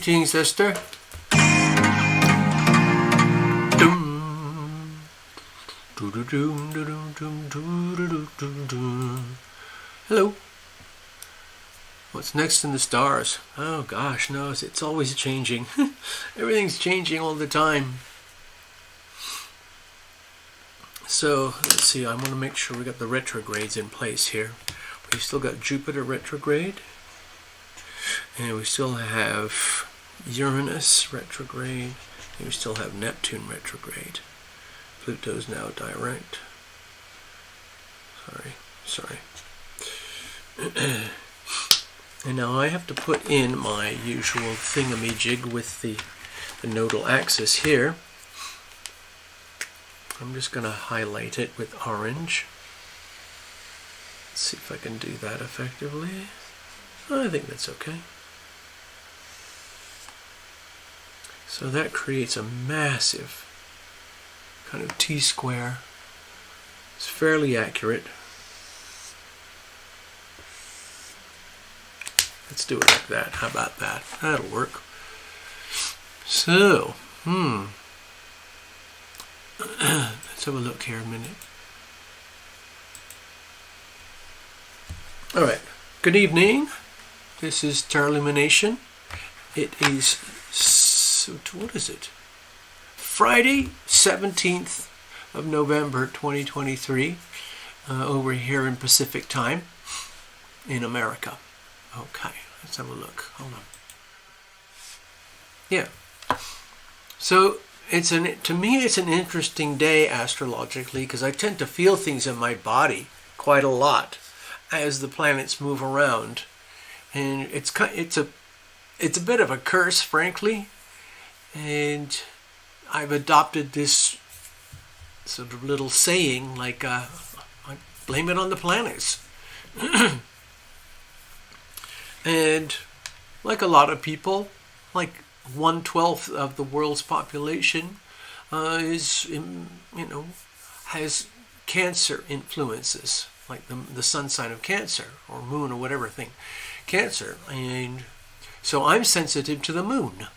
Greetings, Esther. Hello. What's next in the stars? Oh gosh, no, it's always changing. Everything's changing all the time. So, let's see, I want to make sure we got the retrogrades in place here. We still got Jupiter retrograde. And we still have Uranus retrograde. And we still have Neptune retrograde. Pluto's now direct. Sorry. And now I have to put in my usual thingamajig with the nodal axis here. I'm just going to highlight it with orange. Let's see if I can do that effectively. I think that's okay. So that creates a massive kind of T-square. It's fairly accurate. Let's do it like that. How about that? That'll work. So, let's have a look here a minute. All right. Good evening. This is TarotLumination. It is, what is it? Friday, 17th of November, 2023, over here in Pacific time in America. Okay, let's have a look. Hold on. Yeah. So to me it's an interesting day astrologically, because I tend to feel things in my body quite a lot as the planets move around, and it's a bit of a curse, frankly, and I've adopted this sort of little saying like I blame it on the planets. And like a lot of people, like 1/12 of the world's population has Cancer influences, like the sun sign of Cancer or moon or whatever thing, Cancer. And so I'm sensitive to the moon,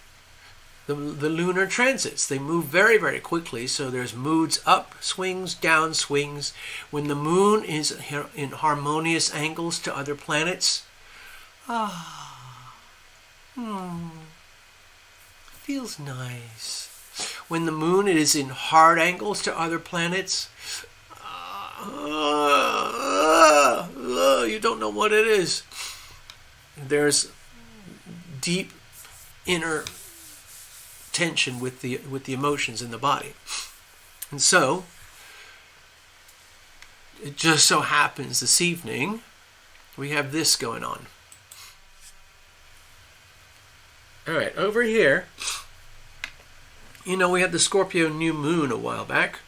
the lunar transits. They move very, very quickly. So there's moods up swings, down swings. When the moon is in harmonious angles to other planets, feels nice. When the moon is in hard angles to other planets, you don't know what it is. There's deep inner tension with the emotions in the body. And so it just so happens this evening we have this going on. All right, over here, we had the Scorpio new moon a while back,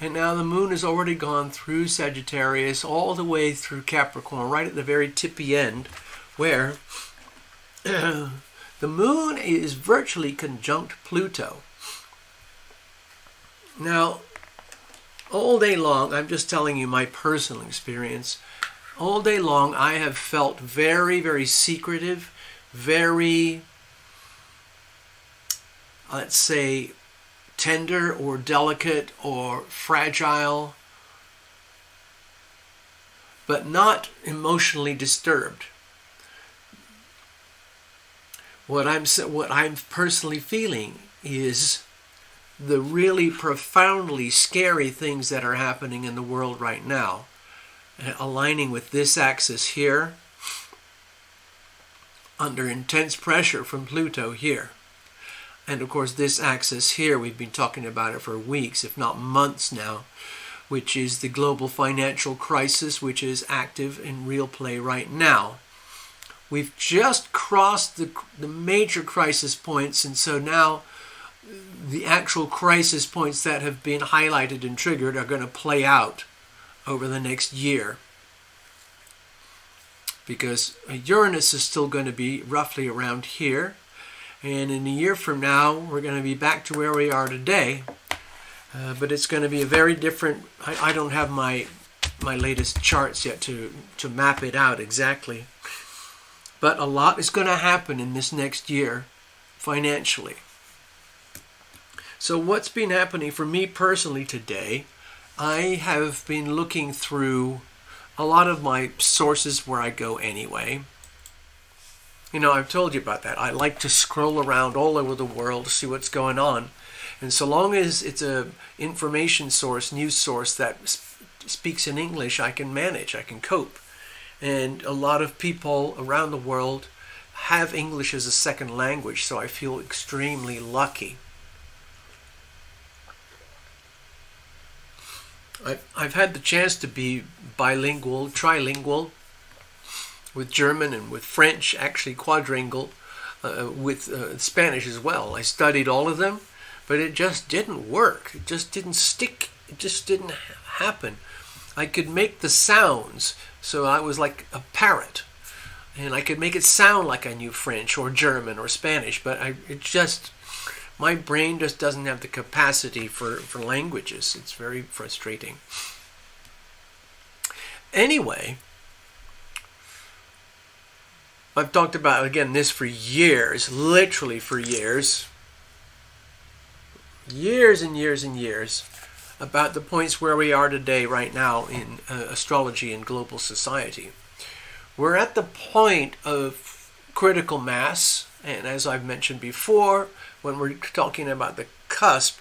and now the moon has already gone through Sagittarius all the way through Capricorn, right at the very tippy end, where the moon is virtually conjunct Pluto. Now, all day long, I'm just telling you my personal experience, all day long I have felt very, very secretive, very, let's say, tender or delicate or fragile, but not emotionally disturbed. What I'm personally feeling is the really profoundly scary things that are happening in the world right now, aligning with this axis here, under intense pressure from Pluto here. And of course this axis here, we've been talking about it for weeks, if not months now, which is the global financial crisis, which is active in real play right now. We've just crossed the major crisis points, and so now the actual crisis points that have been highlighted and triggered are going to play out over the next year. Because Uranus is still going to be roughly around here. And in a year from now, we're going to be back to where we are today. But it's going to be a very different... I don't have my latest charts yet to map it out exactly. But a lot is going to happen in this next year financially. So what's been happening for me personally today, I have been looking through a lot of my sources where I go anyway. You know, I've told you about that. I like to scroll around all over the world to see what's going on. And so long as it's a information source, news source that speaks in English, I can manage, I can cope. And a lot of people around the world have English as a second language, so I feel extremely lucky. I've had the chance to be bilingual, trilingual, with German and with French, actually quadringual, with Spanish as well. I studied all of them, but it just didn't work. It just didn't stick. It just didn't happen. I could make the sounds, so I was like a parrot. And I could make it sound like I knew French or German or Spanish, but my brain just doesn't have the capacity for languages. It's very frustrating. Anyway, I've talked about, again, this for years, literally for years. Years and years and years, about the points where we are today, right now, in astrology and global society. We're at the point of critical mass, and as I've mentioned before, when we're talking about the cusp,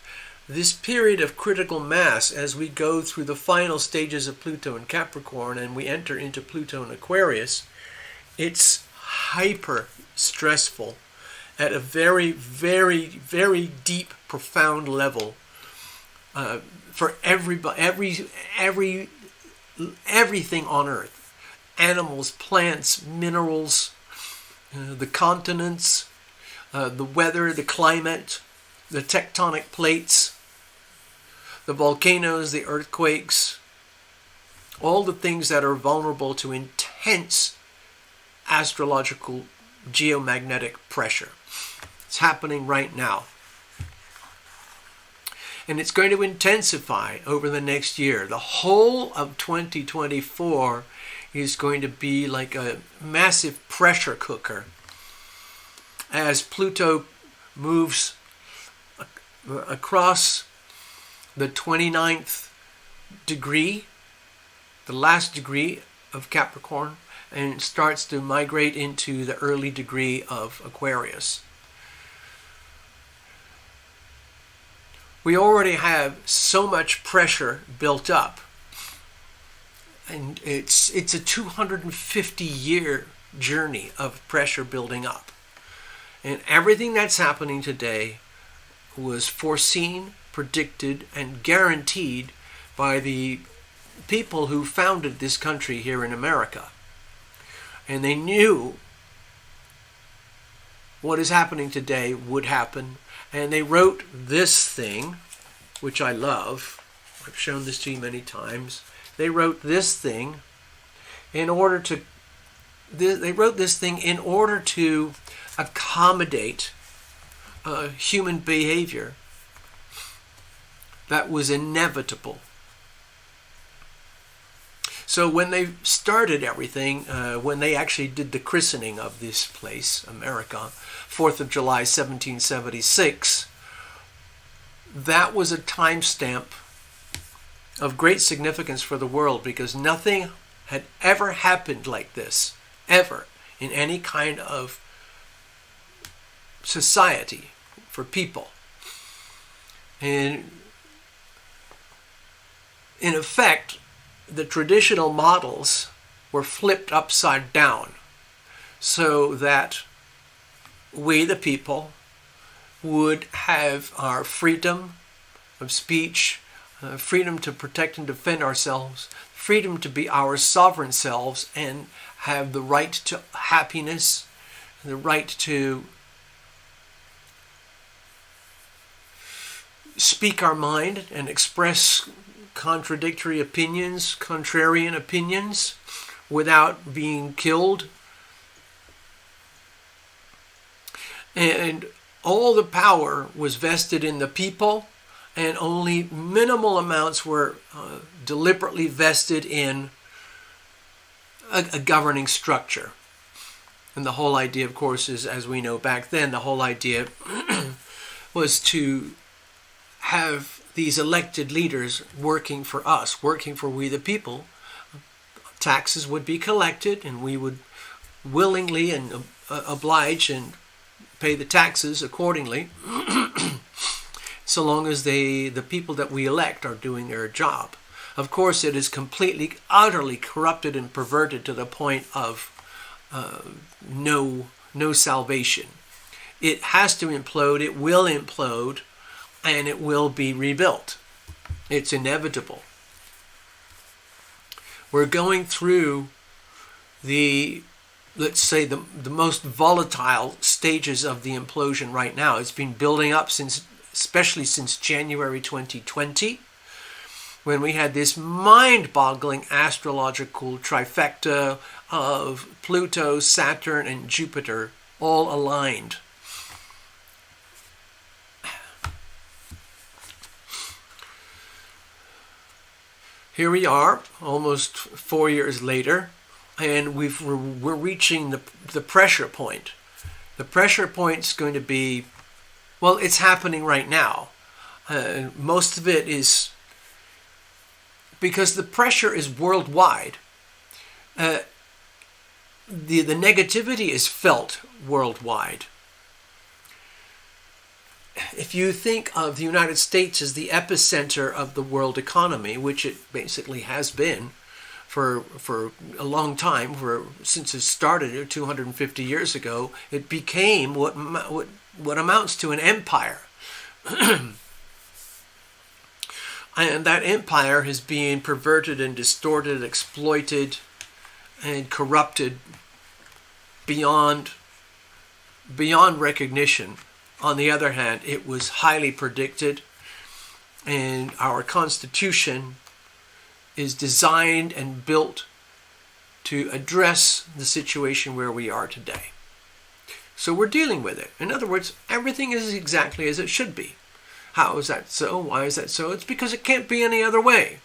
this period of critical mass, as we go through the final stages of Pluto in Capricorn and we enter into Pluto in Aquarius, it's hyper stressful at a very, very, very deep, profound level for everybody, everything on Earth. Animals, plants, minerals, the continents, the weather, the climate, the tectonic plates, the volcanoes, the earthquakes, all the things that are vulnerable to intense astrological geomagnetic pressure. It's happening right now. And it's going to intensify over the next year. The whole of 2024 is going to be like a massive pressure cooker as Pluto moves across the 29th degree, the last degree of Capricorn, and starts to migrate into the early degree of Aquarius. We already have so much pressure built up, and it's a 250-year journey of pressure building up. And everything that's happening today was foreseen, predicted, and guaranteed by the people who founded this country here in America. And they knew what is happening today would happen. And they wrote this thing, which I love. I've shown this to you many times. They wrote this thing in order to accommodate human behavior that was inevitable. So when they started everything, when they actually did the christening of this place, America, 4th of July, 1776, that was a timestamp of great significance for the world, because nothing had ever happened like this, ever, in any kind of society for people. And in effect, the traditional models were flipped upside down so that we, the people, would have our freedom of speech, freedom to protect and defend ourselves, freedom to be our sovereign selves, and have the right to happiness, the right to speak our mind and express contradictory opinions, contrarian opinions, without being killed. And all the power was vested in the people, and only minimal amounts were deliberately vested in a governing structure. And the whole idea, of course, is, as we know back then, the whole idea was to have these elected leaders working for us, working for we the people. Taxes would be collected, and we would willingly and oblige and pay the taxes accordingly, so long as the people that we elect are doing their job. Of course, it is completely, utterly corrupted and perverted to the point of no salvation. It has to implode, it will implode, and it will be rebuilt. It's inevitable. We're going through let's say the most volatile stages of the implosion right now. It's been building up especially since January 2020, when we had this mind-boggling astrological trifecta of Pluto, Saturn, and Jupiter all aligned. Here we are, almost 4 years later, and we're reaching the pressure point. The pressure point's going to be, well, it's happening right now. Most of it is because the pressure is worldwide. The negativity is felt worldwide. If you think of the United States as the epicenter of the world economy, which it basically has been for a long time, since it started 250 years ago, it became what amounts to an empire. And that empire is being perverted and distorted, exploited, and corrupted beyond recognition. On the other hand, it was highly predicted, and our Constitution is designed and built to address the situation where we are today. So we're dealing with it. In other words, everything is exactly as it should be. How is that so? Why is that so? It's because it can't be any other way.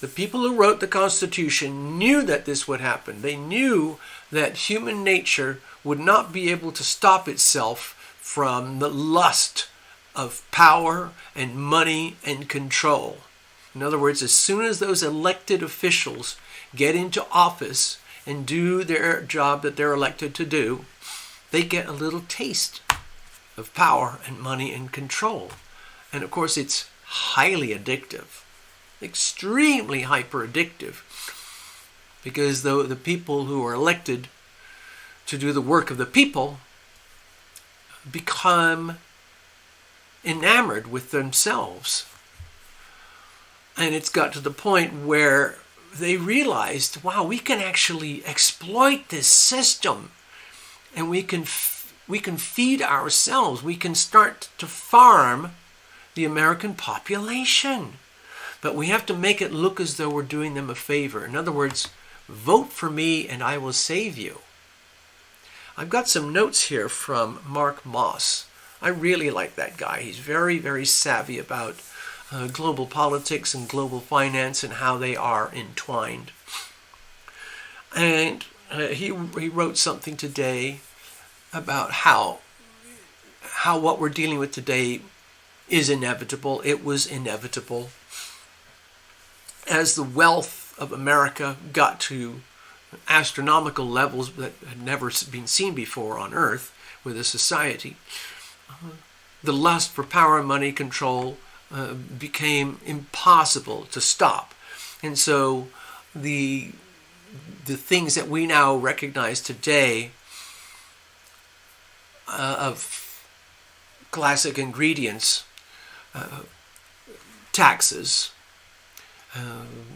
The people who wrote the Constitution knew that this would happen. They knew that human nature would not be able to stop itself from the lust of power and money and control. In other words, as soon as those elected officials get into office and do their job that they're elected to do, they get a little taste of power and money and control. And of course, it's highly addictive, extremely hyper addictive, because the people who are elected to do the work of the people become enamored with themselves. And it's got to the point where they realized, wow, we can actually exploit this system, and we can feed ourselves. We can start to farm the American population. But we have to make it look as though we're doing them a favor. In other words, vote for me and I will save you. I've got some notes here from Mark Moss. I really like that guy. He's very, very savvy about global politics and global finance and how they are entwined. And he wrote something today about how what we're dealing with today is inevitable. It was inevitable. As the wealth of America got to astronomical levels that had never been seen before on Earth with a society, the lust for power, money, control became impossible to stop. And so the things that we now recognize today of classic ingredients, taxes,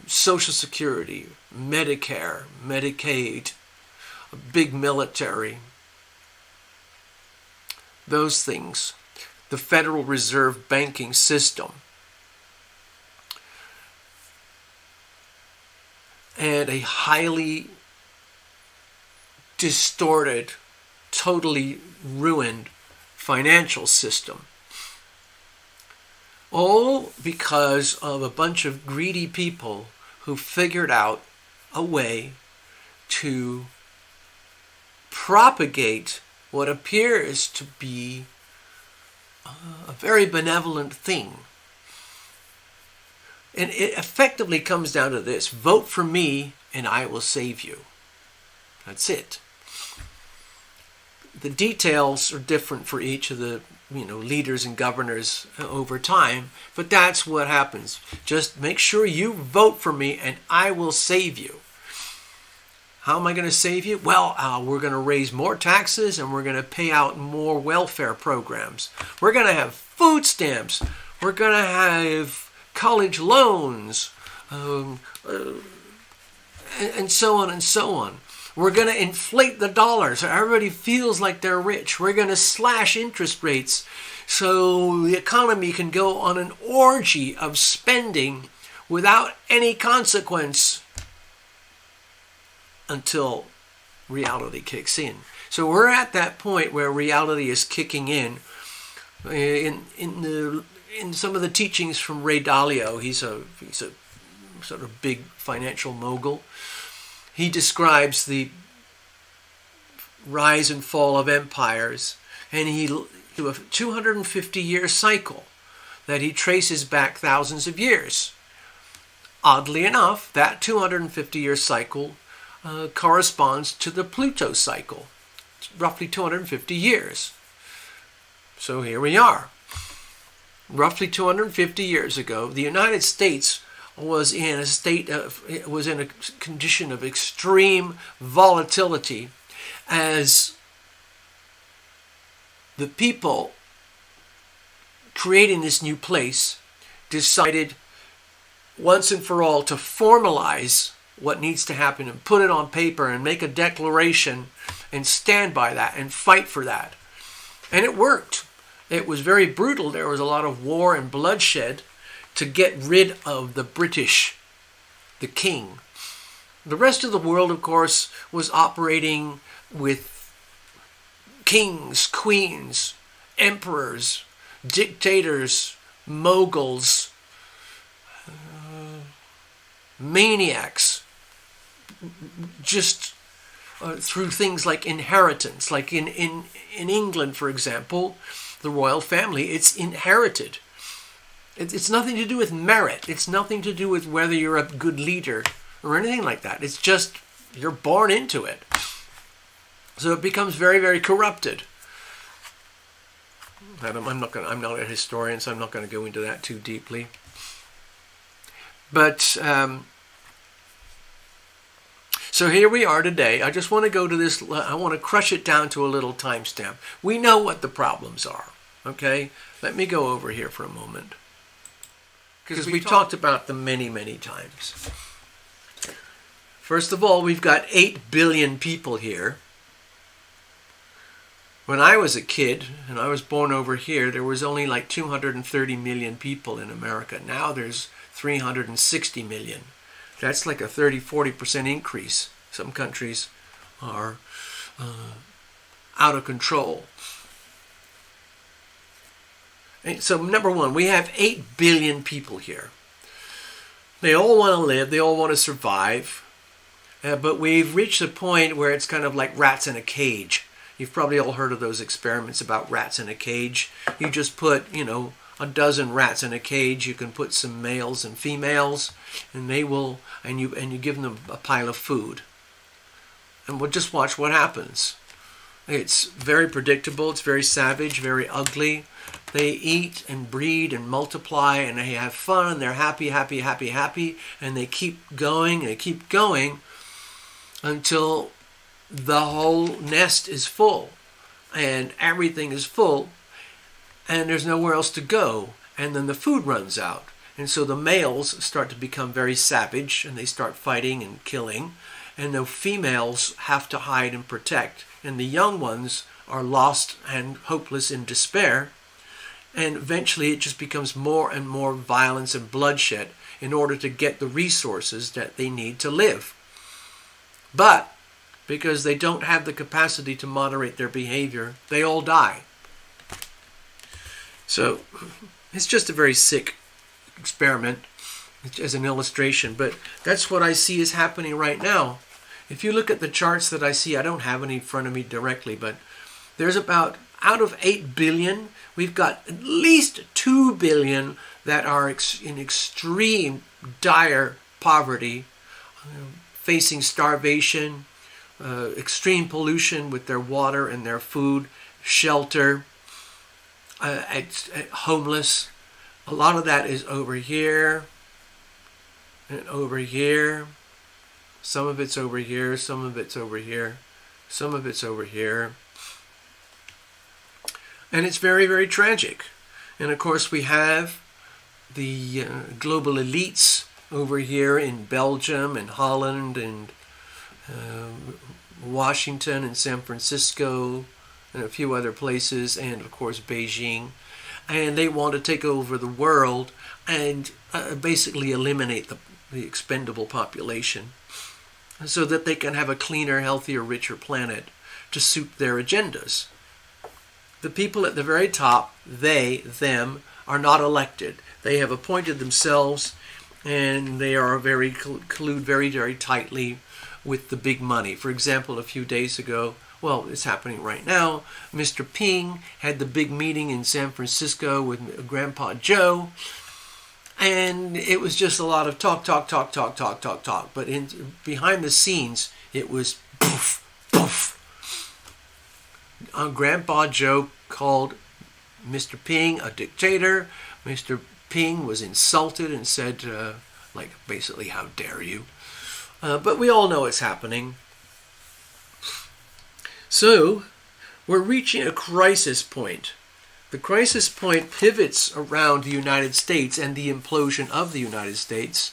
Social Security, Medicare, Medicaid, a big military, those things, the Federal Reserve banking system, and a highly distorted, totally ruined financial system. All because of a bunch of greedy people who figured out a way to propagate what appears to be a very benevolent thing. And it effectively comes down to this: vote for me and I will save you. That's it. The details are different for each of the leaders and governors over time, but that's what happens. Just make sure you vote for me and I will save you. How am I going to save you? Well, we're going to raise more taxes and we're going to pay out more welfare programs. We're going to have food stamps. We're going to have college loans, and so on and so on. We're going to inflate the dollar so everybody feels like they're rich. We're going to slash interest rates so the economy can go on an orgy of spending without any consequence until reality kicks in. So we're at that point where reality is kicking in. In some of the teachings from Ray Dalio, he's a sort of big financial mogul. He describes the rise and fall of empires, and he do a 250-year cycle that he traces back thousands of years. Oddly enough, that 250-year cycle corresponds to the Pluto cycle, roughly 250 years. So here we are. Roughly 250 years ago, the United States was in a condition of extreme volatility as the people creating this new place decided once and for all to formalize what needs to happen and put it on paper and make a declaration and stand by that and fight for that. And it worked. It was very brutal. There was a lot of war and bloodshed to get rid of the British, the king. The rest of the world, of course, was operating with kings, queens, emperors, dictators, moguls, maniacs, just through things like inheritance. Like in England, for example, the royal family, it's inherited. It's nothing to do with merit. It's nothing to do with whether you're a good leader or anything like that. It's just you're born into it. So it becomes very, very corrupted. I'm not a historian, so I'm not going to go into that too deeply. But so here we are today. I just want to go to this. I want to crush it down to a little timestamp. We know what the problems are. Okay, let me go over here for a moment, because we've talked about them many, many times. First of all, we've got 8 billion people here. When I was a kid, and I was born over here, there was only like 230 million people in America. Now there's 360 million. That's like a 30-40% increase. Some countries are out of control. So number one, we have 8 billion people here. They all want to live. They all want to survive. But we've reached a point where it's kind of like rats in a cage. You've probably all heard of those experiments about rats in a cage. You just put, a dozen rats in a cage. You can put some males and females, and they will, and you give them a pile of food. And we'll just watch what happens. It's very predictable. It's very savage, very ugly. They eat and breed and multiply, and they have fun, and they're happy, happy, happy, happy, and they keep going until the whole nest is full, and everything is full, and there's nowhere else to go, and then the food runs out. And so the males start to become very savage, and they start fighting and killing, and the females have to hide and protect, and the young ones are lost and hopeless in despair. And eventually it just becomes more and more violence and bloodshed in order to get the resources that they need to live. But because they don't have the capacity to moderate their behavior, they all die. So it's just a very sick experiment as an illustration, but that's what I see is happening right now If you look at the charts that I see, I don't have any in front of me directly, but there's about, out of 8 billion, we've got at least 2 billion that are in extreme, dire poverty, facing starvation, extreme pollution with their water and their food, shelter, homeless. A lot of that is over here and over here. Some of it's over here, some of it's over here, some of it's over here. And it's very, very tragic. And of course we have the global elites over here in Belgium and Holland and Washington and San Francisco and a few other places, and of course Beijing. And they want to take over the world and basically eliminate the expendable population so that they can have a cleaner, healthier, richer planet to suit their agendas. The people at the very top, them, are not elected. They have appointed themselves, and they are collude very, very tightly with the big money. For example, a few days ago, well, it's happening right now, Mr. Ping had the big meeting in San Francisco with Grandpa Joe, and it was just a lot of talk. But behind the scenes, it was poof, poof. Grandpa Joe called Mr. Ping a dictator. Mr. Ping was insulted and said, basically, how dare you? But we all know it's happening. So, we're reaching a crisis point. The crisis point pivots around the United States and the implosion of the United States.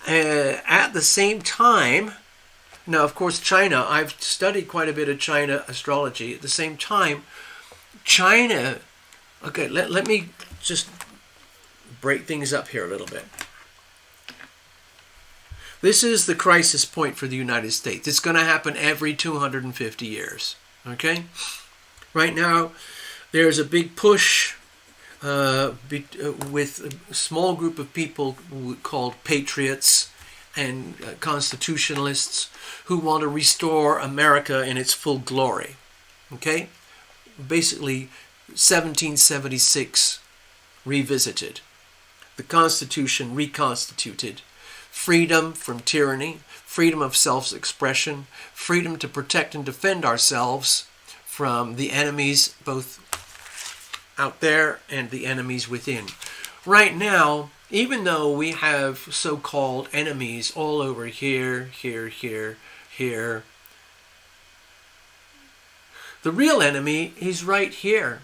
At the same time, now of course China, I've studied quite a bit of China astrology. At the same time, China, okay, let me just break things up here a little bit. This is the crisis point for the United States. It's going to happen every 250 years. Okay? Right now, there's a big push with a small group of people called patriots and constitutionalists who want to restore America in its full glory. Okay? Basically, 1776 revisited. The Constitution reconstituted. Freedom from tyranny, freedom of self-expression, freedom to protect and defend ourselves from the enemies both out there and the enemies within. Right now, even though we have so-called enemies all over here, here, the real enemy is right here.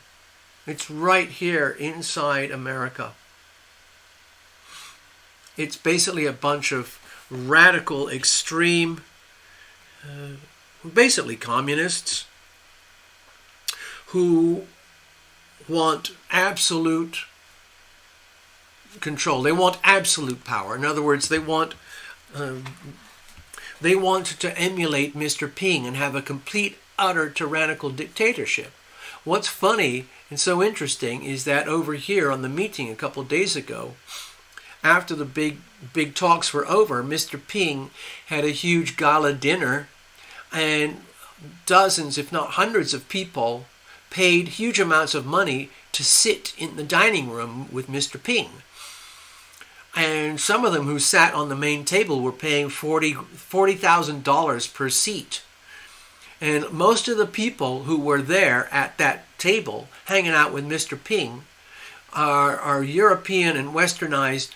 It's right here inside America. It's basically a bunch of radical, extreme, basically communists who want absolute control. They want absolute power. In other words, they want to emulate Mr. Ping and have a complete, utter tyrannical dictatorship. What's funny and so interesting is that over here on the meeting a couple of days ago, after the big talks were over, Mr. Ping had a huge gala dinner, and dozens, if not hundreds of people paid huge amounts of money to sit in the dining room with Mr. Ping. And some of them who sat on the main table were paying $40,000 per seat. And most of the people who were there at that table hanging out with Mr. Ping are European and westernized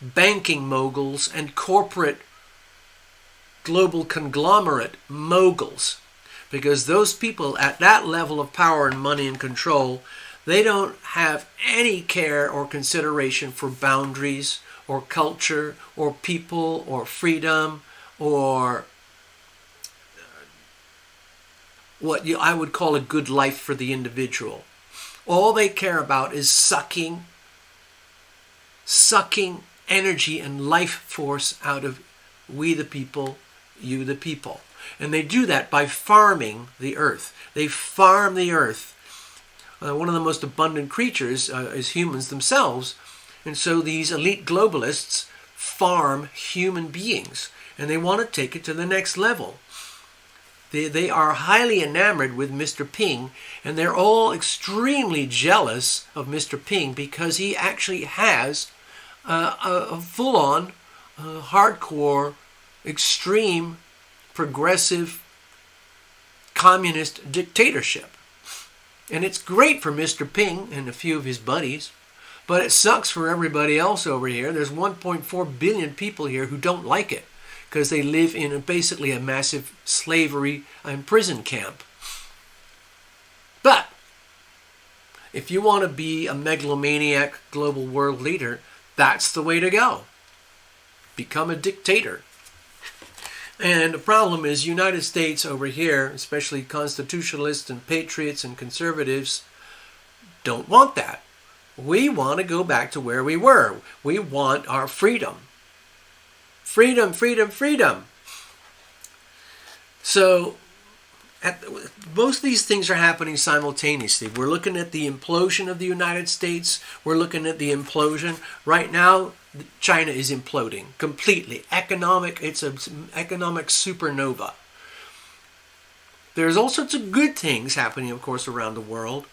banking moguls and corporate global conglomerate moguls. Because those people at that level of power and money and control, they don't have any care or consideration for boundaries or culture or people or freedom or what I would call a good life for the individual. All they care about is sucking energy and life force out of we the people, you the people. And they do that by farming the earth. They farm the earth. One of the most abundant creatures is humans themselves. And so these elite globalists farm human beings, and they want to take it to the next level. They are highly enamored with Mr. Ping, and they're all extremely jealous of Mr. Ping because he actually has a full-on, hardcore, extreme, progressive, communist dictatorship. And it's great for Mr. Ping and a few of his buddies, but it sucks for everybody else over here. There's 1.4 billion people here who don't like it, because they live in basically a massive slavery and prison camp. But if you want to be a megalomaniac global world leader, that's the way to go. Become a dictator. And the problem is United States over here, especially constitutionalists and patriots and conservatives, don't want that. We want to go back to where we were. We want our freedom. Freedom, freedom, freedom. So most of these things are happening simultaneously. We're looking at the implosion of the United States. We're looking at the implosion. Right now, China is imploding completely. It's an economic supernova. There's all sorts of good things happening, of course, around the world.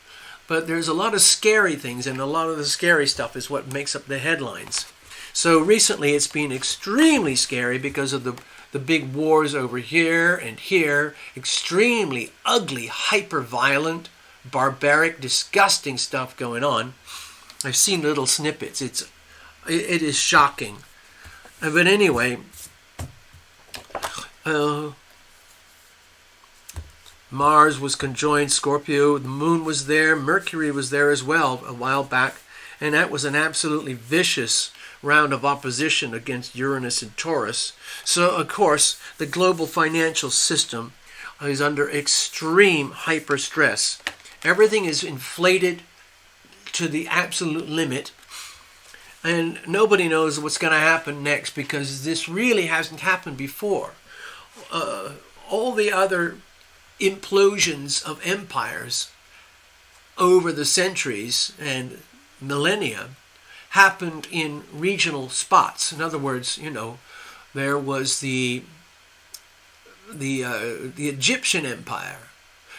But there's a lot of scary things, and a lot of the scary stuff is what makes up the headlines. So recently it's been extremely scary because of the big wars over here and here. Extremely ugly, hyper-violent, barbaric, disgusting stuff going on. I've seen little snippets. It is shocking. But anyway, Mars was conjoined Scorpio. The moon was there. Mercury was there as well a while back. And that was an absolutely vicious round of opposition against Uranus and Taurus. So, of course, the global financial system is under extreme hyper stress. Everything is inflated to the absolute limit. And nobody knows what's going to happen next because this really hasn't happened before. All the other implosions of empires over the centuries and millennia happened in regional spots. In other words, there was the Egyptian Empire,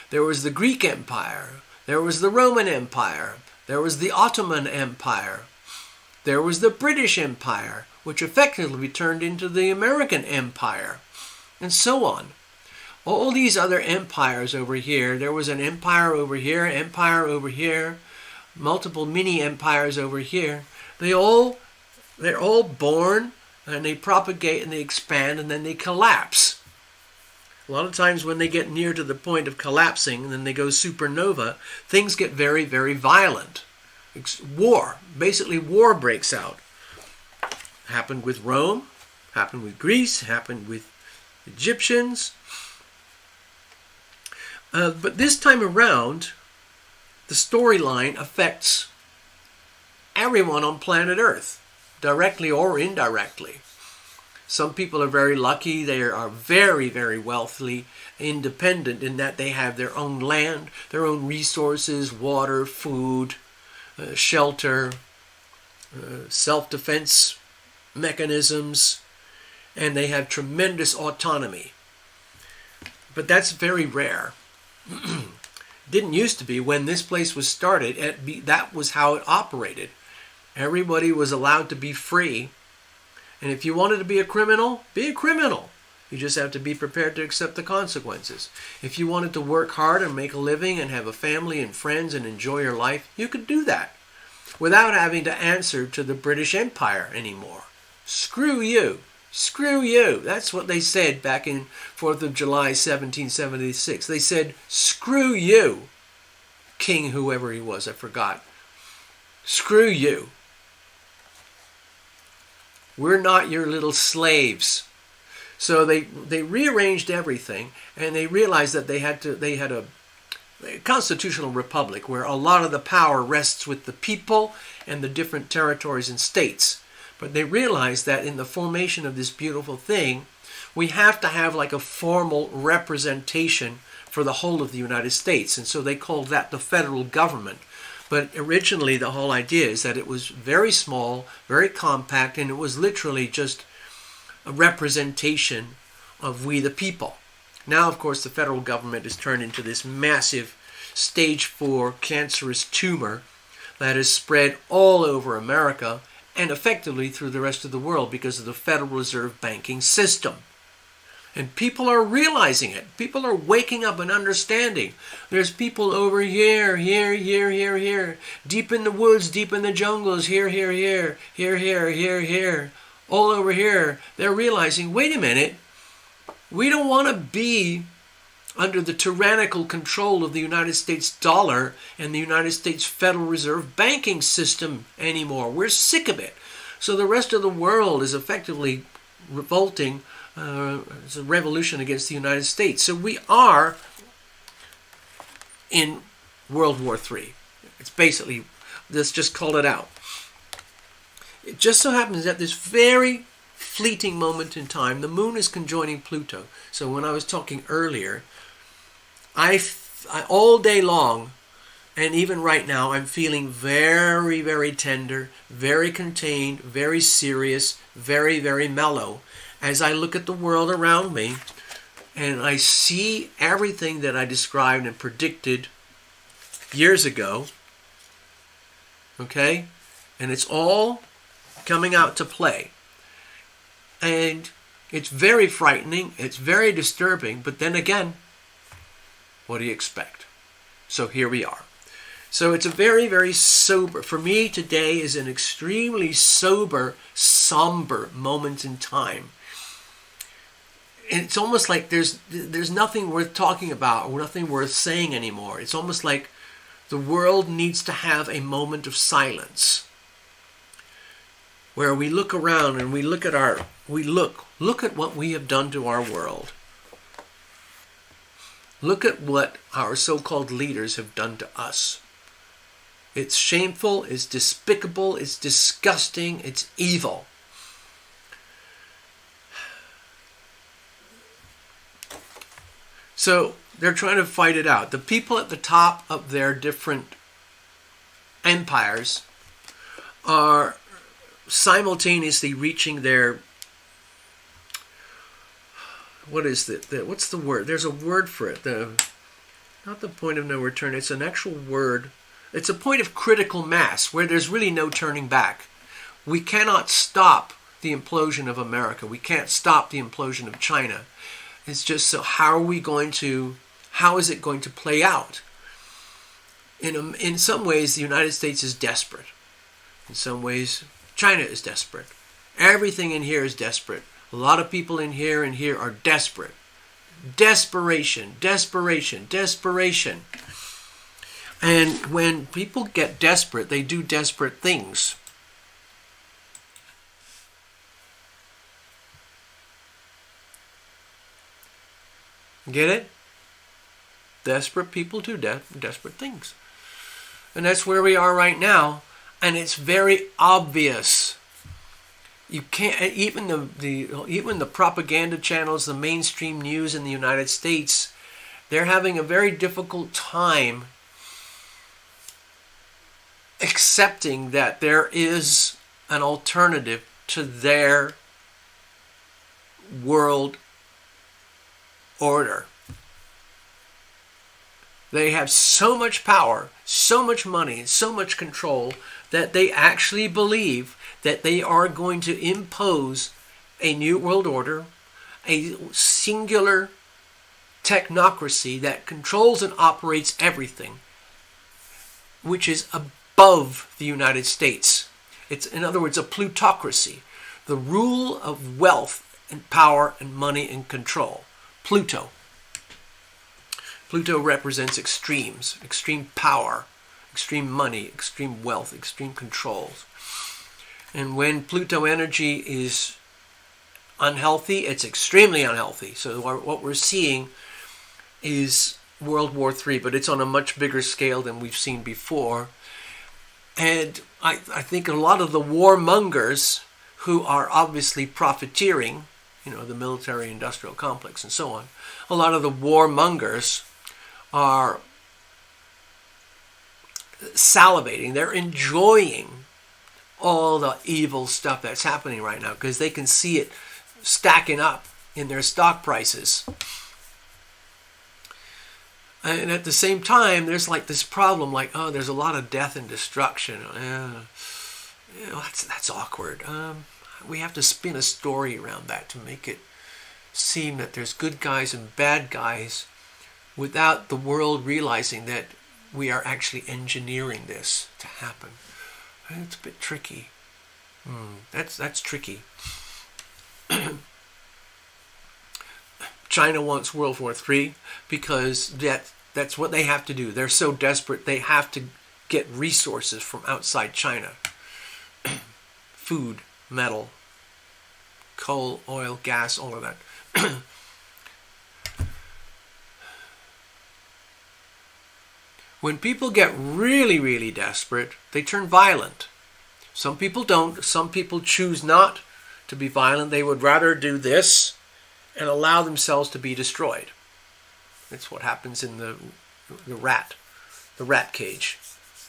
there was the Greek Empire, there was the Roman Empire, there was the Ottoman Empire, there was the British Empire, which effectively turned into the American Empire, and so on. All these other empires over here, there was an empire over here, multiple mini empires over here. They're all born, and they propagate and they expand, and then they collapse. A lot of times when they get near to the point of collapsing, and then they go supernova, things get very, very violent. War breaks out. Happened with Rome, happened with Greece, happened with Egyptians. But this time around, the storyline affects everyone on planet Earth, directly or indirectly. Some people are very lucky. They are very, very wealthy, independent in that they have their own land, their own resources, water, food, shelter, self-defense mechanisms, and they have tremendous autonomy. But that's very rare. Didn't used to be. When this place was started, that was how it operated. Everybody was allowed to be free. And if you wanted to be a criminal, be a criminal. You just have to be prepared to accept the consequences. If you wanted to work hard and make a living and have a family and friends and enjoy your life, you could do that without having to answer to the British Empire anymore. Screw you. Screw you. That's what they said back in 4th of July, 1776. They said, screw you. King whoever he was, I forgot. Screw you. We're not your little slaves. So they rearranged everything, and they realized that they had a constitutional republic where a lot of the power rests with the people and the different territories and states. But they realized that in the formation of this beautiful thing, we have to have like a formal representation for the whole of the United States. And so they called that the federal government. But originally the whole idea is that it was very small, very compact, and it was literally just a representation of we the people. Now, of course, the federal government has turned into this massive stage 4 cancerous tumor that has spread all over America and effectively through the rest of the world because of the Federal Reserve banking system. And people are realizing it. People are waking up and understanding. There's people over here, deep in the woods, deep in the jungles, here, all over here. They're realizing, wait a minute, we don't want to be under the tyrannical control of the United States dollar and the United States Federal Reserve banking system anymore. We're sick of it. So the rest of the world is effectively revolting. It's a revolution against the United States. So we are in World War III. It's basically, let's just call it out. It just so happens that this very fleeting moment in time, the moon is conjoining Pluto. So when I was talking earlier, I all day long, and even right now, I'm feeling very, very tender, very contained, very serious, very, very mellow as I look at the world around me and I see everything that I described and predicted years ago. Okay? And it's all coming out to play. And it's very frightening, it's very disturbing, but then again, what do you expect? So here we are. So it's a very, very sober, for me today is an extremely sober, somber moment in time. And it's almost like there's nothing worth talking about or nothing worth saying anymore. It's almost like the world needs to have a moment of silence where we look around and we look at look at what we have done to our world. Look at what our so-called leaders have done to us. It's shameful, it's despicable, it's disgusting, it's evil. So they're trying to fight it out. The people at the top of their different empires are simultaneously reaching their, what's the word? There's a word for it. Not the point of no return. It's an actual word. It's a point of critical mass where there's really no turning back. We cannot stop the implosion of America. We can't stop the implosion of China. It's just, so how is it going to play out? In some ways, the United States is desperate. In some ways, China is desperate. Everything in here is desperate. A lot of people in here are desperate. Desperation, desperation, desperation. And when people get desperate, they do desperate things. Get it? Desperate people do desperate things. And that's where we are right now. And it's very obvious. You can't, even the propaganda channels, the mainstream news in the United States, they're having a very difficult time accepting that there is an alternative to their world order. They have so much power, so much money, so much control that they actually believe that they are going to impose a new world order, a singular technocracy that controls and operates everything, which is above the United States. It's, in other words, a plutocracy, the rule of wealth and power and money and control. Pluto. Pluto represents extremes, extreme power, extreme money, extreme wealth, extreme controls. And when Pluto energy is unhealthy, it's extremely unhealthy. So what we're seeing is World War III, but it's on a much bigger scale than we've seen before. And I think a lot of the warmongers who are obviously profiteering, the military-industrial complex and so on, a lot of the warmongers are salivating. They're enjoying all the evil stuff that's happening right now because they can see it stacking up in their stock prices. And at the same time, there's like this problem, like, oh, there's a lot of death and destruction. That's awkward. We have to spin a story around that to make it seem that there's good guys and bad guys without the world realizing that we are actually engineering this to happen. It's a bit tricky. That's tricky. China wants World War III because that's what they have to do. They're so desperate they have to get resources from outside China. Food, metal, coal, oil, gas, all of that. When people get really, really desperate, they turn violent. Some people don't. Some people choose not to be violent. They would rather do this and allow themselves to be destroyed. That's what happens in the rat cage.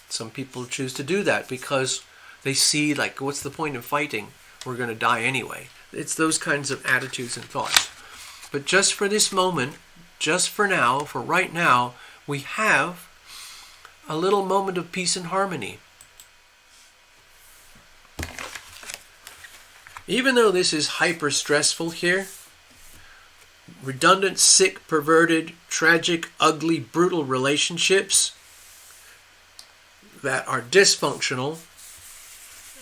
Some people choose to do that because they see, like, what's the point of fighting? We're going to die anyway. It's those kinds of attitudes and thoughts. But just for this moment, just for now, for right now, we have a little moment of peace and harmony. Even though this is hyper stressful here, redundant, sick, perverted, tragic, ugly, brutal relationships that are dysfunctional,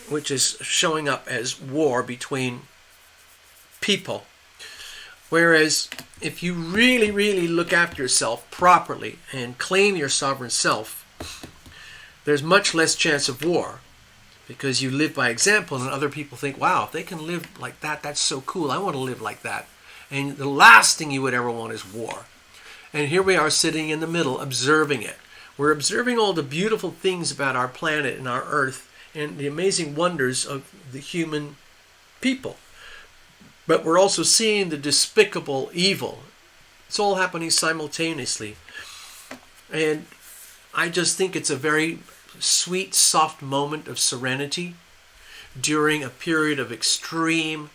which is showing up as war between people. Whereas if you really, really look after yourself properly and claim your sovereign self, there's much less chance of war because you live by example and other people think, wow, if they can live like that, that's so cool. I want to live like that. And the last thing you would ever want is war. And here we are sitting in the middle observing it. We're observing all the beautiful things about our planet and our earth and the amazing wonders of the human people. But we're also seeing the despicable evil. It's all happening simultaneously. And I just think it's a very sweet, soft moment of serenity during a period of extreme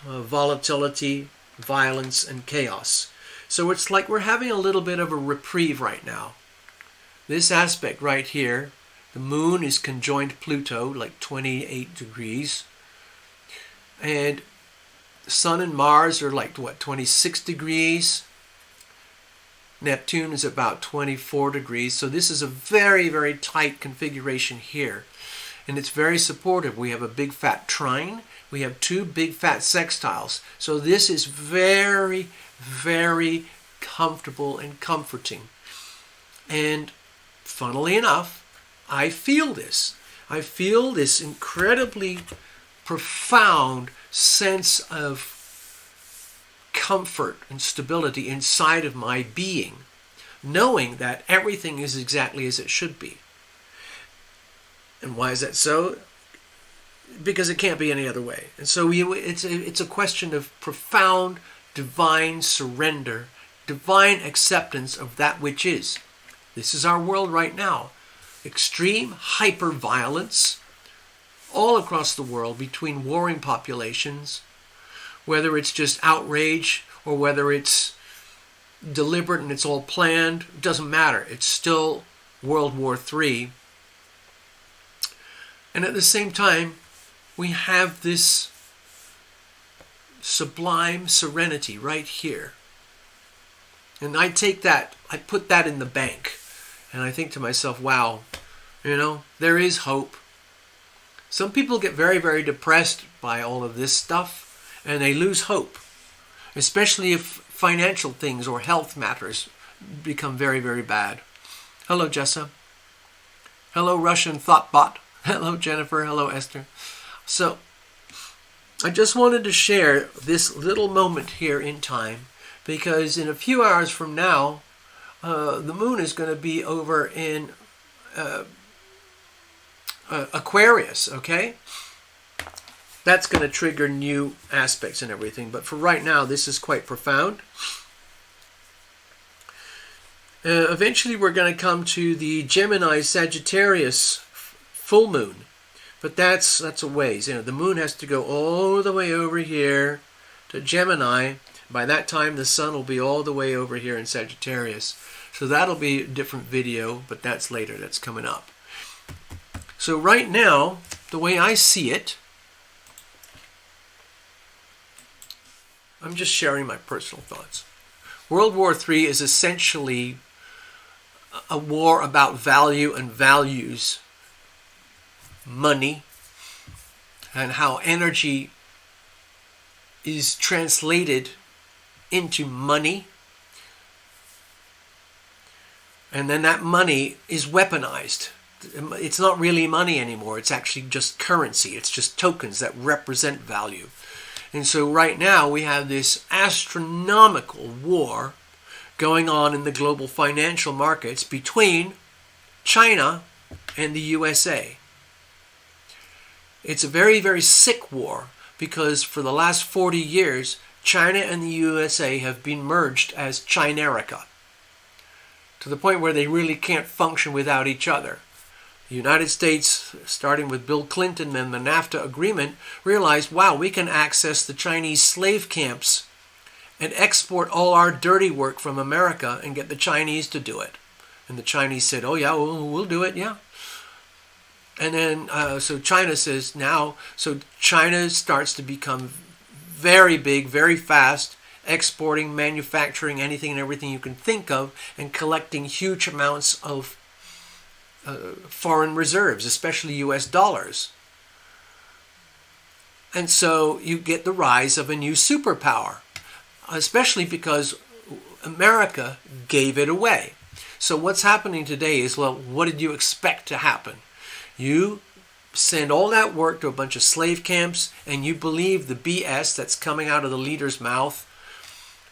volatility, violence, and chaos. So it's like we're having a little bit of a reprieve right now. This aspect right here, the moon is conjoined Pluto, like 28 degrees. And the sun and Mars are like, 26 degrees. Neptune is about 24 degrees. So this is a very, very tight configuration here. And it's very supportive. We have a big fat trine. We have two big fat sextiles. So this is very, very comfortable and comforting. And funnily enough, I feel this. I feel this incredibly profound sense of comfort and stability inside of my being, knowing that everything is exactly as it should be. And why is that so? Because it can't be any other way. And so it's a question of profound divine surrender, divine acceptance of that which is. This is our world right now. Extreme hyper-violence all across the world between warring populations, whether it's just outrage or whether it's deliberate and it's all planned, it doesn't matter. It's still World War III. And at the same time, we have this sublime serenity right here. And I take that, I put that in the bank. And I think to myself, wow, there is hope. Some people get very, very depressed by all of this stuff. And they lose hope, especially if financial things or health matters become very, very bad. Hello, Jessa. Hello, Russian Thoughtbot. Hello, Jennifer. Hello, Esther. So, I just wanted to share this little moment here in time because in a few hours from now, the moon is going to be over in Aquarius, okay? That's going to trigger new aspects and everything. But for right now, this is quite profound. Eventually we're going to come to the Gemini Sagittarius full moon. But that's a ways. The moon has to go all the way over here to Gemini. By that time, the sun will be all the way over here in Sagittarius. So that'll be a different video, but that's later. That's coming up. So right now, the way I see it, I'm just sharing my personal thoughts. World War III is essentially a war about value and values, money, and how energy is translated into money, and then that money is weaponized. It's not really money anymore. It's actually just currency. It's just tokens that represent value. And so right now we have this astronomical war going on in the global financial markets between China and the USA. It's a very, very sick war because for the last 40 years, China and the USA have been merged as Chinerica, to the point where they really can't function without each other. The United States, starting with Bill Clinton and the NAFTA agreement, realized, wow, we can access the Chinese slave camps and export all our dirty work from America and get the Chinese to do it. And the Chinese said, oh yeah, we'll do it, yeah. And then, so China says now, so China starts to become very big, very fast, exporting, manufacturing anything and everything you can think of, and collecting huge amounts of foreign reserves, especially US dollars. And so you get the rise of a new superpower, especially because America gave it away. So what's happening today is, well, what did you expect to happen? You send all that work to a bunch of slave camps, and you believe the BS that's coming out of the leader's mouth.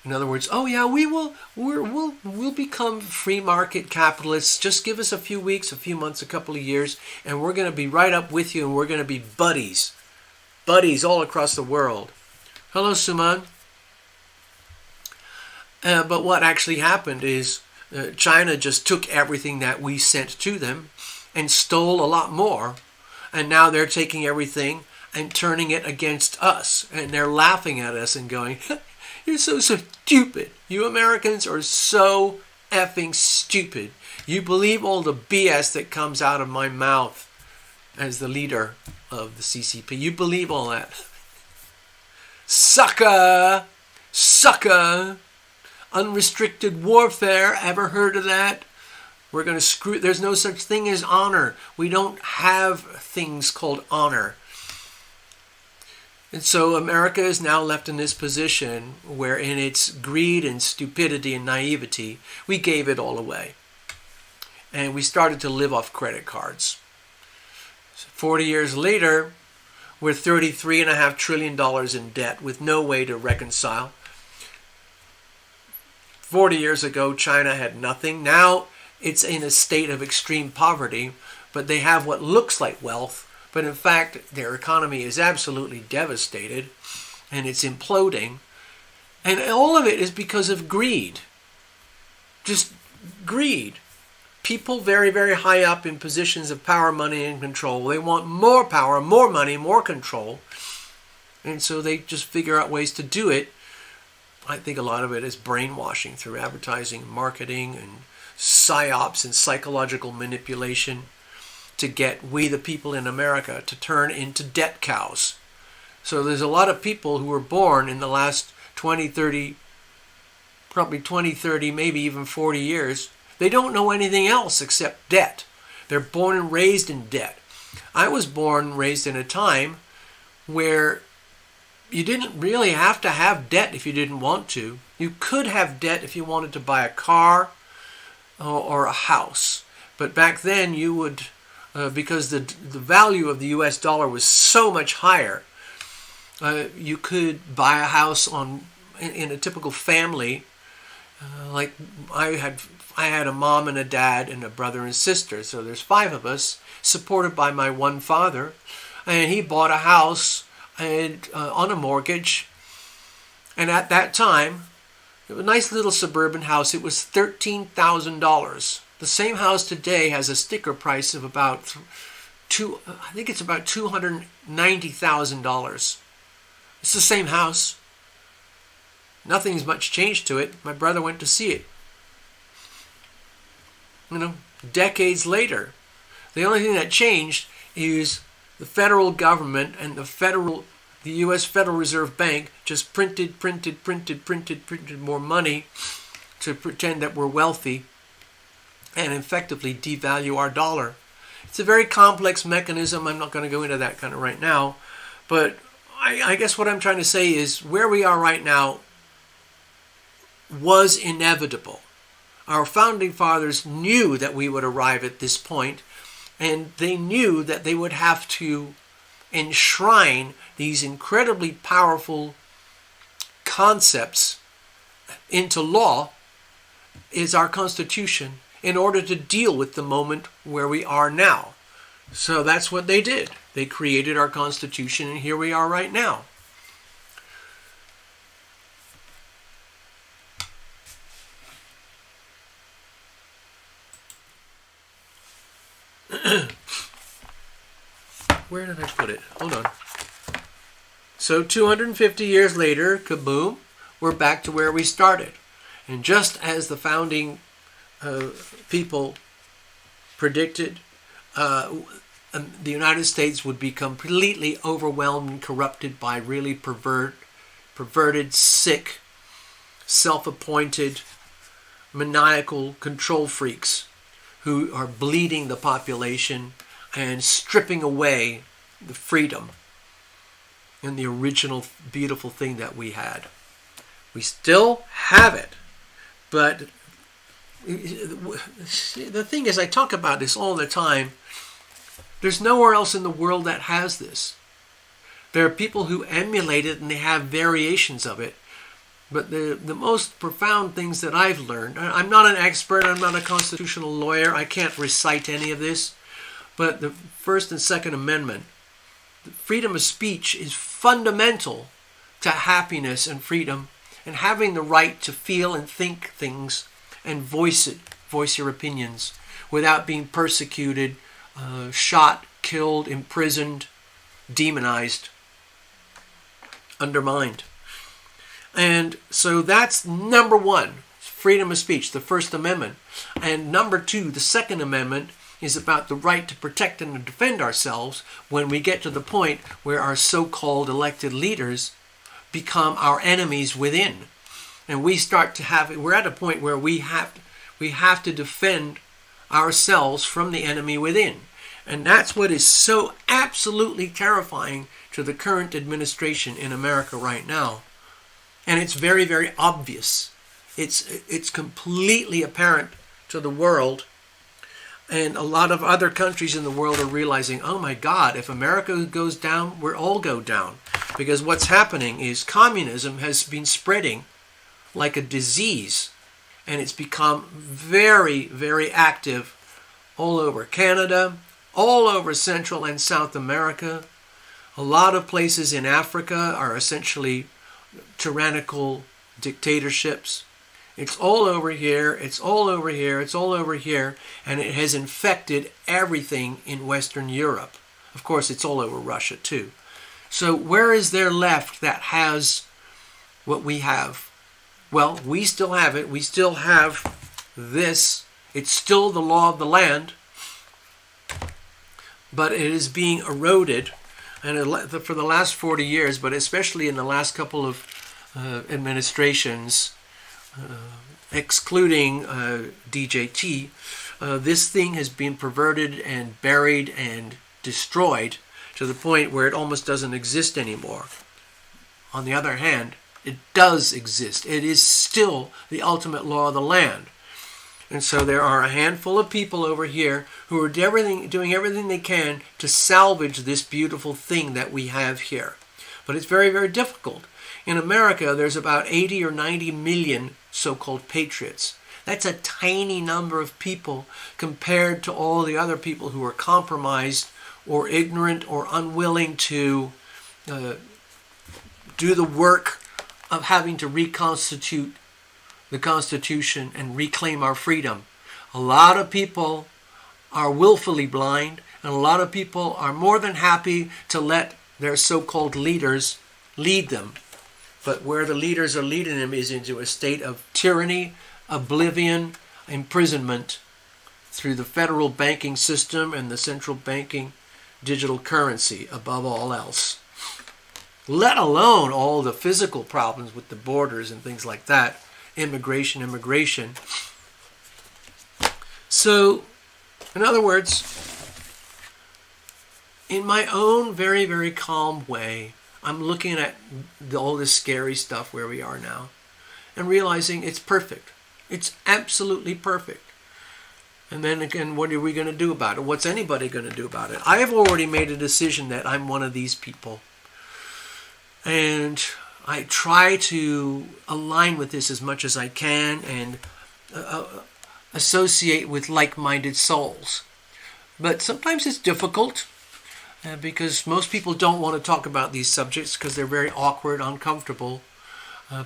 In other words, oh yeah, we'll become free market capitalists. Just give us a few weeks, a few months, a couple of years, and we're going to be right up with you, and we're going to be buddies all across the world. Hello, Suman. But what actually happened is China just took everything that we sent to them and stole a lot more, and now they're taking everything and turning it against us, and they're laughing at us and going, you're so stupid. You Americans are so effing stupid. You believe all the BS that comes out of my mouth as the leader of the CCP. You believe all that. Sucker! Sucker! Unrestricted warfare. Ever heard of that? We're going to screw... There's no such thing as honor. We don't have things called honor. And so America is now left in this position where in its greed and stupidity and naivety, we gave it all away. And we started to live off credit cards. 40 years later, we're $33.5 trillion in debt with no way to reconcile. 40 years ago, China had nothing. Now it's in a state of extreme poverty, but they have what looks like wealth. But in fact, their economy is absolutely devastated, and it's imploding. And all of it is because of greed. Just greed. People very, very high up in positions of power, money, and control, they want more power, more money, more control. And so they just figure out ways to do it. I think a lot of it is brainwashing through advertising, marketing, and psyops and psychological manipulation, to get we the people in America to turn into debt cows. So there's a lot of people who were born in the last 20, 30, probably 20, 30, maybe even 40 years. They don't know anything else except debt. They're born and raised in debt. I was born and raised in a time where you didn't really have to have debt if you didn't want to. You could have debt if you wanted to buy a car or a house. But back then you would... because the value of the US dollar was so much higher, you could buy a house in a typical family. Like I had a mom and a dad and a brother and sister, so there's 5 of us, supported by my one father, and he bought a house on a mortgage. And at that time, It was a nice little suburban house. It was $13,000. The same house today has a sticker price of about I think it's about $290,000. It's the same house. Nothing's much changed to it. My brother went to see it. Decades later. The only thing that changed is the federal government and the U.S. Federal Reserve Bank just printed more money to pretend that we're wealthy and effectively devalue our dollar. It's a very complex mechanism. I'm not going to go into that kind of right now. But I guess what I'm trying to say is where we are right now was inevitable. Our founding fathers knew that we would arrive at this point, and they knew that they would have to enshrine these incredibly powerful concepts into law, is our Constitution, in order to deal with the moment where we are now. So that's what they did. They created our Constitution, and here we are right now. Where did I put it? Hold on. So 250 years later, kaboom, we're back to where we started. And just as the founding people predicted, the United States would be completely overwhelmed and corrupted by really perverted, sick, self-appointed, maniacal control freaks who are bleeding the population and stripping away the freedom and the original beautiful thing that we had. We still have it, but the thing is, I talk about this all the time. There's nowhere else in the world that has this. There are people who emulate it and they have variations of it. But the most profound things that I've learned, I'm not an expert, I'm not a constitutional lawyer, I can't recite any of this, but the First and Second Amendment, the freedom of speech is fundamental to happiness and freedom, and having the right to feel and think things and voice your opinions without being persecuted, shot, killed, imprisoned, demonized, undermined. And so that's number one, freedom of speech, the First Amendment. And number two, the Second Amendment, is about the right to protect and defend ourselves when we get to the point where our so-called elected leaders become our enemies within. And we're at a point where we have to defend ourselves from the enemy within. And that's what is so absolutely terrifying to the current administration in America right now. And it's very, very obvious. It's completely apparent to the world. And a lot of other countries in the world are realizing, oh my God, if America goes down, we'll all go down. Because what's happening is communism has been spreading like a disease. And it's become very, very active all over Canada, all over Central and South America. A lot of places in Africa are essentially tyrannical dictatorships. It's all over here, it's all over here, it's all over here, and it has infected everything in Western Europe. Of course, it's all over Russia too. So where is there left that has what we have? Well, we still have it. We still have this. It's still the law of the land, but it is being eroded. And for the last 40 years, but especially in the last couple of administrations, excluding DJT, this thing has been perverted and buried and destroyed to the point where it almost doesn't exist anymore. On the other hand, it does exist. It is still the ultimate law of the land. And so there are a handful of people over here who are doing everything they can to salvage this beautiful thing that we have here. But it's very, very difficult. In America, there's about 80 or 90 million so-called patriots. That's a tiny number of people compared to all the other people who are compromised or ignorant or unwilling to do the work of having to reconstitute the Constitution and reclaim our freedom. A lot of people are willfully blind, and a lot of people are more than happy to let their so-called leaders lead them. But where the leaders are leading them is into a state of tyranny, oblivion, imprisonment through the federal banking system and the central banking digital currency above all else. Let alone all the physical problems with the borders and things like that. Immigration. So, in other words, in my own very, very calm way, I'm looking at all this scary stuff where we are now and realizing it's perfect. It's absolutely perfect. And then again, what are we going to do about it? What's anybody going to do about it? I have already made a decision that I'm one of these people. And I try to align with this as much as I can and associate with like-minded souls. But sometimes it's difficult because most people don't want to talk about these subjects because they're very awkward, uncomfortable.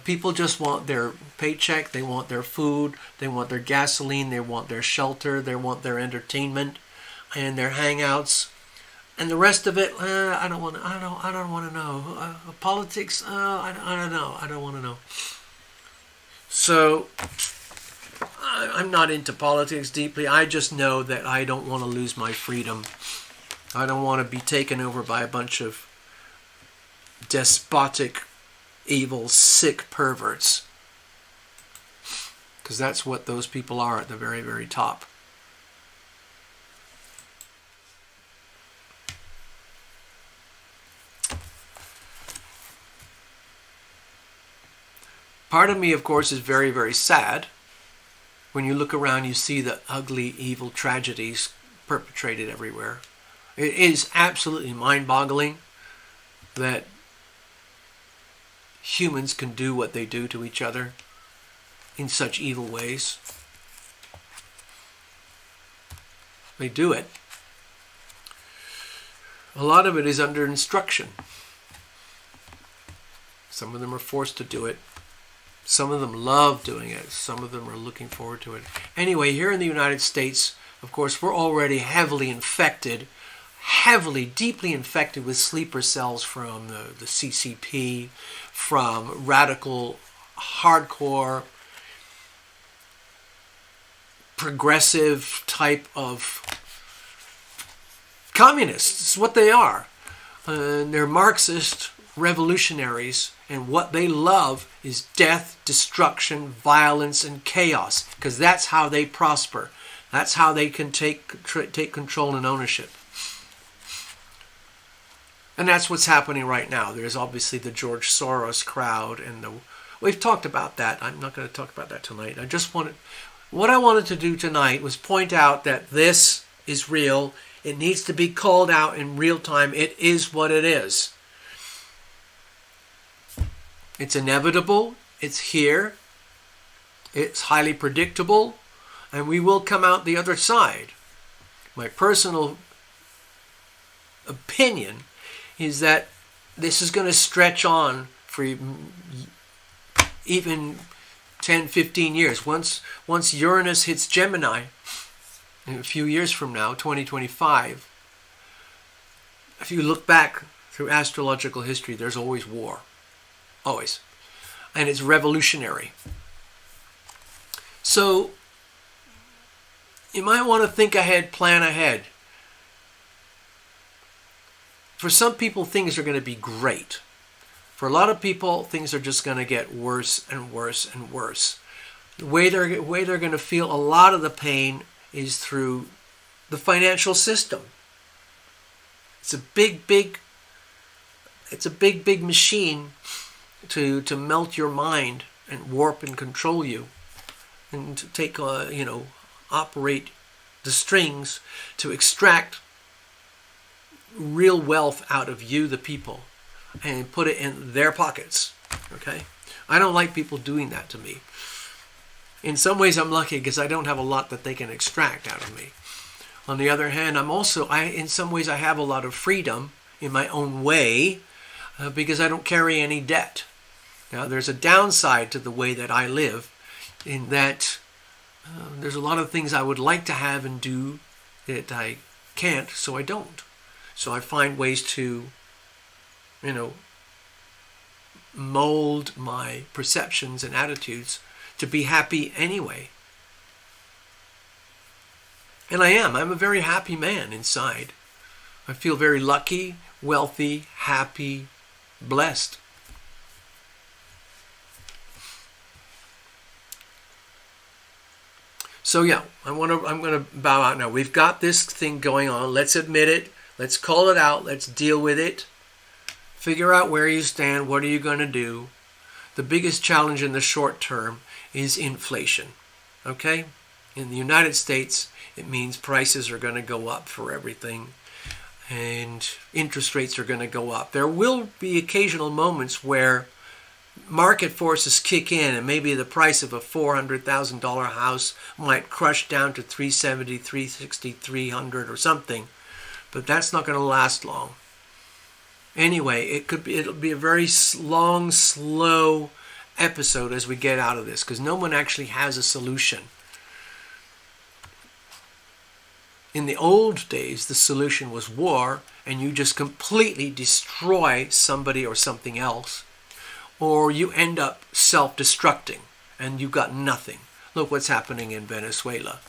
People just want their paycheck, they want their food, they want their gasoline, they want their shelter, they want their entertainment and their hangouts. And the rest of it, I don't want to know. Politics, I don't know. I don't want to know. So, I'm not into politics deeply. I just know that I don't want to lose my freedom. I don't want to be taken over by a bunch of despotic, evil, sick perverts. Because that's what those people are at the very, very top. Part of me, of course, is very, very sad. When you look around, you see the ugly, evil tragedies perpetrated everywhere. It is absolutely mind-boggling that humans can do what they do to each other in such evil ways. They do it. A lot of it is under instruction. Some of them are forced to do it. Some of them love doing it. Some of them are looking forward to it. Anyway, here in the United States, of course, we're already heavily infected, deeply infected with sleeper cells from the CCP, from radical, hardcore, progressive type of communists. It's what they are. They're Marxist revolutionaries, and what they love is death, destruction, violence, and chaos, because that's how they prosper. That's how they can take control and ownership. And that's what's happening right now. There's obviously the George Soros crowd, and we've talked about that. I'm not going to talk about that tonight. What I wanted to do tonight was point out that this is real. It needs to be called out in real time. It is what it is. It's inevitable. It's here. It's highly predictable. And we will come out the other side. My personal opinion is that this is going to stretch on for even 10, 15 years. Once Uranus hits Gemini, in a few years from now, 2025, if you look back through astrological history, there's always war. Always. And it's revolutionary. So, you might want to think ahead, plan ahead. For some people, things are going to be great. For a lot of people, things are just going to get worse and worse and worse. The way they're going to feel a lot of the pain is through the financial system. It's a big machine to melt your mind and warp and control you, and to take operate the strings to extract real wealth out of you, the people, and put it in their pockets. Okay? I don't like people doing that to me. In some ways I'm lucky because I don't have a lot that they can extract out of me. On the other hand, in some ways I have a lot of freedom in my own way because I don't carry any debt. Now there's a downside to the way that I live in that there's a lot of things I would like to have and do that I can't, so I don't. So I find ways to, mold my perceptions and attitudes to be happy anyway. And I'm a very happy man inside. I feel very lucky, wealthy, happy, blessed. So yeah, I'm going to bow out now. We've got this thing going on. Let's admit it. Let's call it out. Let's deal with it. Figure out where you stand. What are you going to do? The biggest challenge in the short term is inflation. Okay? In the United States, it means prices are going to go up for everything, and interest rates are going to go up. There will be occasional moments where market forces kick in, and maybe the price of a $400,000 house might crush down to $370,000, $360,000, $300,000 or something, but that's not going to last long. Anyway, it'll be a very long, slow episode as we get out of this, because no one actually has a solution. In the old days, the solution was war, and you just completely destroy somebody or something else, or you end up self-destructing and you got nothing. Look what's happening in Venezuela.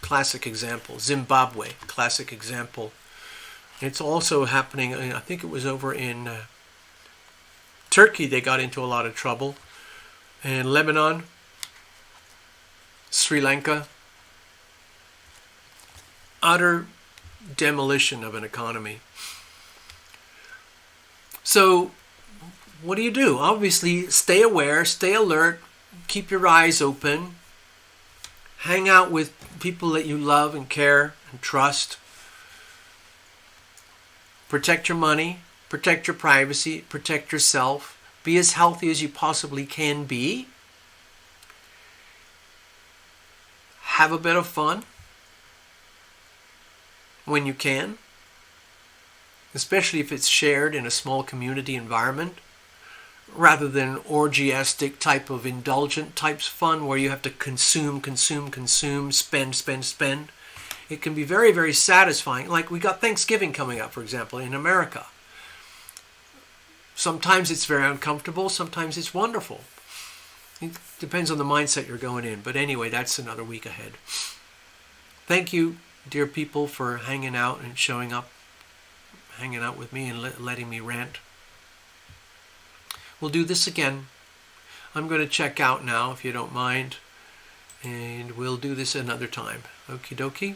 Classic example. Zimbabwe, classic example. It's also happening, I think it was over in Turkey, they got into a lot of trouble. And Lebanon, Sri Lanka. Utter demolition of an economy. So, what do? Obviously, stay aware, stay alert, keep your eyes open, hang out with people that you love and care and trust. Protect your money, protect your privacy, protect yourself. Be as healthy as you possibly can be. Have a bit of fun when you can, especially if it's shared in a small community environment, rather than orgiastic type of indulgent types fun where you have to consume, spend. It can be very, very satisfying. Like we got Thanksgiving coming up, for example, in America. Sometimes it's very uncomfortable, sometimes it's wonderful. It depends on the mindset you're going in. But anyway, that's another week ahead. Thank you, dear people, for hanging out and showing up, hanging out with me and letting me rant. We'll do this again. I'm going to check out now, if you don't mind, and we'll do this another time. Okie dokie.